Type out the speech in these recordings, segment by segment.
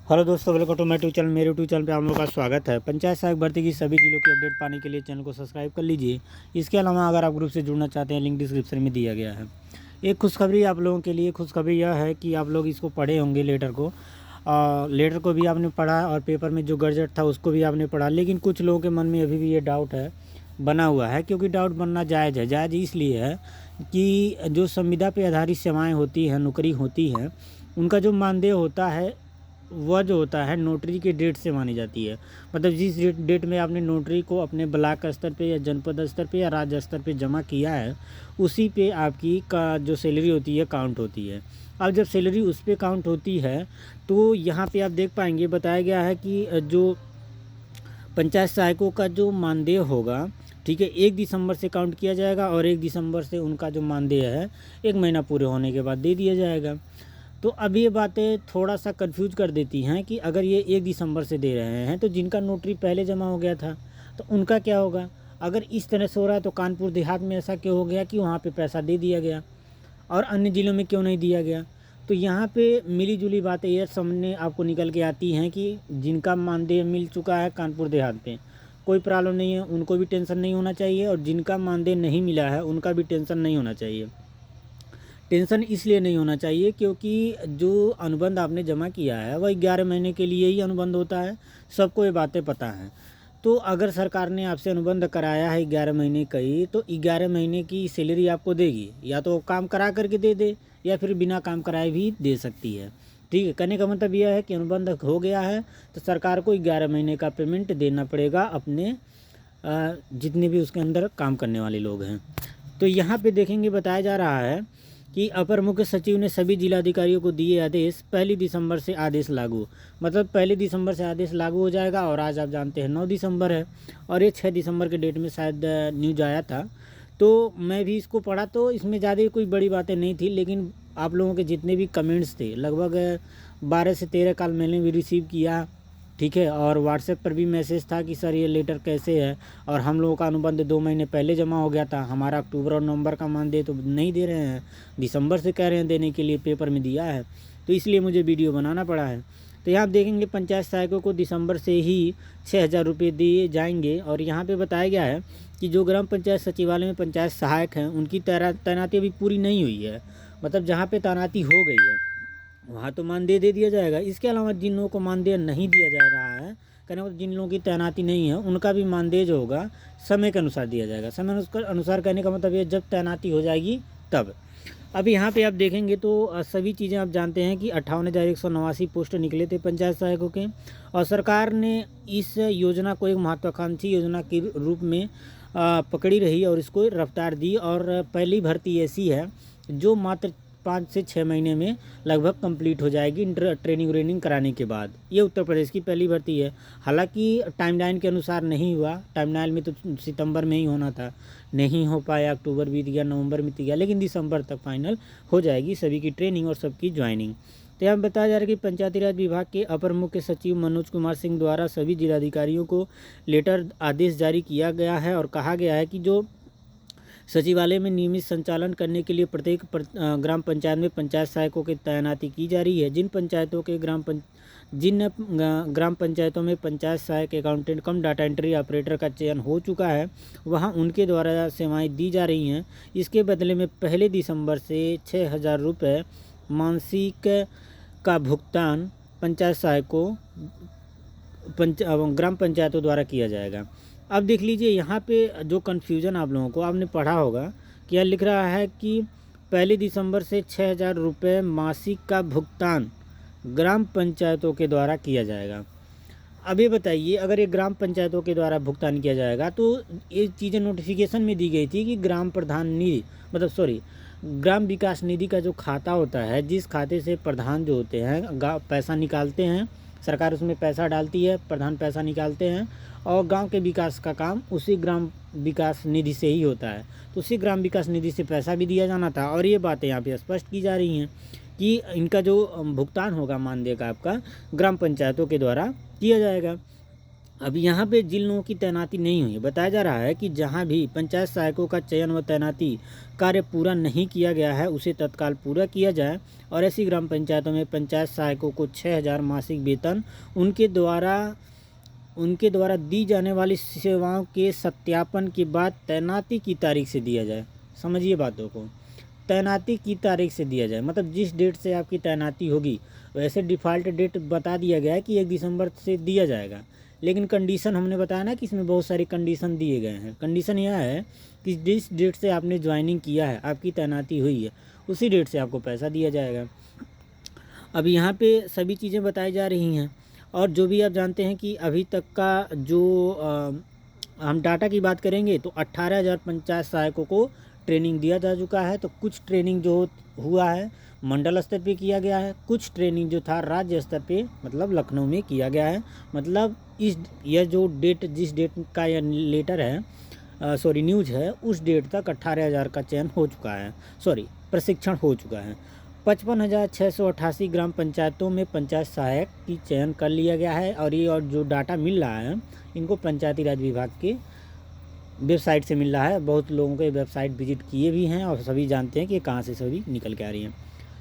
Hello दोस्तों, welcome to my YouTube channel. मेरे YouTube channel पे आप लोगों का स्वागत है। पंचायत सहायक भर्ती की सभी जिलों की अपडेट पाने के लिए चैनल को सब्सक्राइब कर लीजिए। इसके अलावा अगर आप ग्रुप से जुड़ना चाहते हैं, लिंक डिस्क्रिप्शन में दिया गया है। एक खुशखबरी आप लोगों के लिए। खुशखबरी यह है कि आप लोग इसको पढ़े होंगे, लेटर को भी आपने पढ़ा और पेपर में जो गजट था उसको भी आपने पढ़ा। लेकिन कुछ लोगों के मन में अभी भी ये डाउट है, बना हुआ है, क्योंकि डाउट बनना जायज़ है। जायज़ इसलिए है कि जो संविदा पे आधारित सेवाएं होती हैं, नौकरी होती है, उनका जो मानदेय होता है वह जो होता है नोटरी के डेट से मानी जाती है। मतलब जिस डेट में आपने नोटरी को अपने ब्लॉक स्तर पे या जनपद स्तर पे या राज्य स्तर पे जमा किया है, उसी पे आपकी का जो सैलरी होती है काउंट होती है। अब जब सैलरी उस पे काउंट होती है तो यहाँ पे आप देख पाएंगे, बताया गया है कि जो पंचायत सहायकों का जो मानदेय होगा, ठीक है, 1 दिसंबर से काउंट किया जाएगा और 1 दिसंबर से उनका जो मानदेय है 1 महीना पूरे होने के बाद दे दिया जाएगा। तो अब ये बातें थोड़ा सा कंफ्यूज कर देती हैं कि अगर ये 1 दिसंबर से दे रहे हैं तो जिनका नोटरी पहले जमा हो गया था तो उनका क्या होगा। अगर इस तरह से हो रहा है तो कानपुर देहात में ऐसा क्यों हो गया कि वहाँ पे पैसा दे दिया गया और अन्य ज़िलों में क्यों नहीं दिया गया। तो यहाँ पे मिली जुली बातें ये सामने आपको निकल के आती हैं कि जिनका मानदेय मिल चुका है कानपुर देहात में, कोई प्रॉब्लम नहीं है, उनको भी टेंशन नहीं होना चाहिए, और जिनका मानदेय नहीं मिला है उनका भी टेंशन नहीं होना चाहिए। टेंशन इसलिए नहीं होना चाहिए क्योंकि जो अनुबंध आपने जमा किया है वह 11 महीने के लिए ही अनुबंध होता है। सबको ये बातें पता हैं। तो अगर सरकार ने आपसे अनुबंध कराया है 11 महीने का ही, तो 11 महीने की सैलरी आपको देगी, या तो काम करा करके दे दे या फिर बिना काम कराए भी दे सकती है। ठीक है, कहने का मतलब यह है कि अनुबंध हो गया है तो सरकार को 11 महीने का पेमेंट देना पड़ेगा अपने जितने भी उसके अंदर काम करने वाले लोग हैं। तो यहाँ पे देखेंगे, बताया जा रहा है कि अपर मुख्य सचिव ने सभी जिलाधिकारियों को दिए आदेश, 1 दिसंबर से आदेश लागू। मतलब 1 दिसंबर से आदेश लागू हो जाएगा। और आज आप जानते हैं 9 दिसंबर है और ये 6 दिसंबर के डेट में शायद न्यूज आया था। तो मैं भी इसको पढ़ा तो इसमें ज़्यादा कोई बड़ी बातें नहीं थी, लेकिन आप लोगों के जितने भी कमेंट्स थे, लगभग 12 से 13 कॉल मैंने भी रिसीव किया। ठीक है, और व्हाट्सएप पर भी मैसेज था कि सर ये लेटर कैसे है, और हम लोगों का अनुबंध 2 महीने पहले जमा हो गया था, हमारा अक्टूबर और नवंबर का मानदेय तो नहीं दे रहे हैं, दिसंबर से कह रहे हैं देने के लिए, पेपर में दिया है, तो इसलिए मुझे वीडियो बनाना पड़ा है। तो यहाँ आप देखेंगे पंचायत सहायकों को दिसंबर से ही 6,000 रुपये दिए जाएंगे। और यहाँ पे बताया गया है कि जो ग्राम पंचायत सचिवालय में पंचायत सहायक हैं उनकी तैनाती अभी पूरी नहीं हुई है। मतलब जहाँ पे तैनाती हो गई है वहाँ तो मानदेय दे दिया जाएगा। इसके अलावा जिन लोगों को मानदेय नहीं दिया जा रहा है, कहने मतलब जिन लोगों की तैनाती नहीं है, उनका भी मानदेय जो होगा समय के अनुसार दिया जाएगा। समय अनुसार कहने का मतलब ये जब तैनाती हो जाएगी तब। अब यहाँ पे आप देखेंगे तो सभी चीज़ें आप जानते हैं कि 58,189 पोस्ट निकले थे पंचायत सहायकों के, और सरकार ने इस योजना को एक महत्वाकांक्षी योजना के रूप में पकड़ी रही और इसको रफ्तार दी। और पहली भर्ती ऐसी है जो मात्र 5 से 6 महीने में लगभग कंप्लीट हो जाएगी ट्रेनिंग व्रेनिंग कराने के बाद। ये उत्तर प्रदेश की पहली भर्ती है। हालांकि टाइमलाइन के अनुसार नहीं हुआ, टाइमलाइन में तो सितंबर में ही होना था, नहीं हो पाया, अक्टूबर बीत गया, नवंबर बीत गया, लेकिन दिसंबर तक फाइनल हो जाएगी सभी की ट्रेनिंग और सबकी ज्वाइनिंग। तो यहाँ बताया जा रहा है कि पंचायती राज विभाग के अपर मुख्य सचिव मनोज कुमार सिंह द्वारा सभी जिलाधिकारियों को लेटर आदेश जारी किया गया है और कहा गया है कि जो सचिवालय में नियमित संचालन करने के लिए प्रत्येक ग्राम पंचायत में पंचायत सहायकों की तैनाती की जा रही है। जिन ग्राम पंचायतों में पंचायत सहायक अकाउंटेंट कम डाटा एंट्री ऑपरेटर का चयन हो चुका है, वहां उनके द्वारा सेवाएं दी जा रही हैं। इसके बदले में 1 दिसंबर से 6,000 रुपये मासिक का भुगतान पंचायत सहायकों ग्राम पंचायतों द्वारा किया जाएगा। अब देख लीजिए यहाँ पे जो कन्फ्यूज़न आप लोगों को, आपने पढ़ा होगा, क्या लिख रहा है कि 1 दिसंबर से 6,000 रुपये मासिक का भुगतान ग्राम पंचायतों के द्वारा किया जाएगा। अब ये बताइए, अगर ये ग्राम पंचायतों के द्वारा भुगतान किया जाएगा तो ये चीज़ें नोटिफिकेशन में दी गई थी कि ग्राम प्रधान निधि, मतलब सॉरी, ग्राम विकास निधि का जो खाता होता है, जिस खाते से प्रधान जो होते हैं पैसा निकालते हैं, सरकार उसमें पैसा डालती है, प्रधान पैसा निकालते हैं और गांव के विकास का काम उसी ग्राम विकास निधि से ही होता है। तो उसी ग्राम विकास निधि से पैसा भी दिया जाना था। और ये बातें यहाँ पे स्पष्ट की जा रही हैं कि इनका जो भुगतान होगा मानदेय का आपका ग्राम पंचायतों के द्वारा किया जाएगा। अब यहाँ पे जिन लोगों की तैनाती नहीं हुई है, बताया जा रहा है कि जहाँ भी पंचायत सहायकों का चयन व तैनाती कार्य पूरा नहीं किया गया है उसे तत्काल पूरा किया जाए और ऐसी ग्राम पंचायतों में पंचायत सहायकों को 6,000 मासिक वेतन उनके द्वारा दी जाने वाली सेवाओं के सत्यापन के बाद तैनाती की तारीख से दिया जाए। समझिए बातों को, तैनाती की तारीख से दिया जाए, मतलब जिस डेट से आपकी तैनाती होगी वैसे डिफ़ॉल्ट डेट बता दिया गया है कि 1 दिसंबर से दिया जाएगा, लेकिन कंडीशन हमने बताया ना कि इसमें बहुत सारी कंडीशन दिए गए हैं। कंडीशन यह है कि जिस डेट से आपने ज्वाइनिंग किया है, आपकी तैनाती हुई है, उसी डेट से आपको पैसा दिया जाएगा। अब यहाँ पे सभी चीज़ें बताई जा रही हैं और जो भी आप जानते हैं कि अभी तक का जो हम डाटा की बात करेंगे तो 18,000 पंचायत सहायकों को ट्रेनिंग दिया जा चुका है। तो कुछ ट्रेनिंग जो हुआ है मंडल स्तर पे किया गया है, कुछ ट्रेनिंग जो था राज्य स्तर पे मतलब लखनऊ में किया गया है। मतलब यह जो डेट, जिस डेट का यह लेटर है न्यूज़ है, उस डेट तक 18,000 का चयन हो चुका है, प्रशिक्षण हो चुका है। 55,688 ग्राम पंचायतों में पंचायत सहायक की चयन कर लिया गया है और ये और जो डाटा मिल रहा है इनको पंचायती राज विभाग के वेबसाइट से मिल रहा है। बहुत लोगों के वेबसाइट विजिट किए भी हैं और सभी जानते हैं कि कहाँ से सभी निकल के आ रही हैं।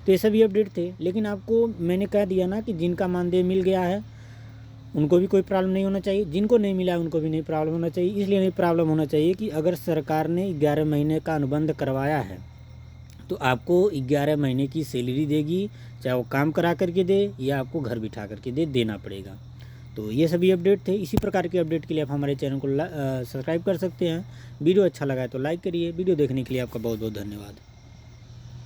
तो ये सभी अपडेट थे, लेकिन आपको मैंने कह दिया ना कि जिनका मानदेय मिल गया है उनको भी कोई प्रॉब्लम नहीं होना चाहिए, जिनको नहीं मिला है उनको भी नहीं प्रॉब्लम होना चाहिए। इसलिए नहीं प्रॉब्लम होना चाहिए कि अगर सरकार ने 11 महीने का अनुबंध करवाया है तो आपको 11 महीने की सैलरी देगी, चाहे वो काम करा करके दे या आपको घर बिठा करके देना पड़ेगा। तो ये सभी अपडेट थे। इसी प्रकार के अपडेट के लिए आप हमारे चैनल को सब्सक्राइब कर सकते हैं। वीडियो अच्छा लगा है तो लाइक करिए। वीडियो देखने के लिए आपका बहुत बहुत धन्यवाद।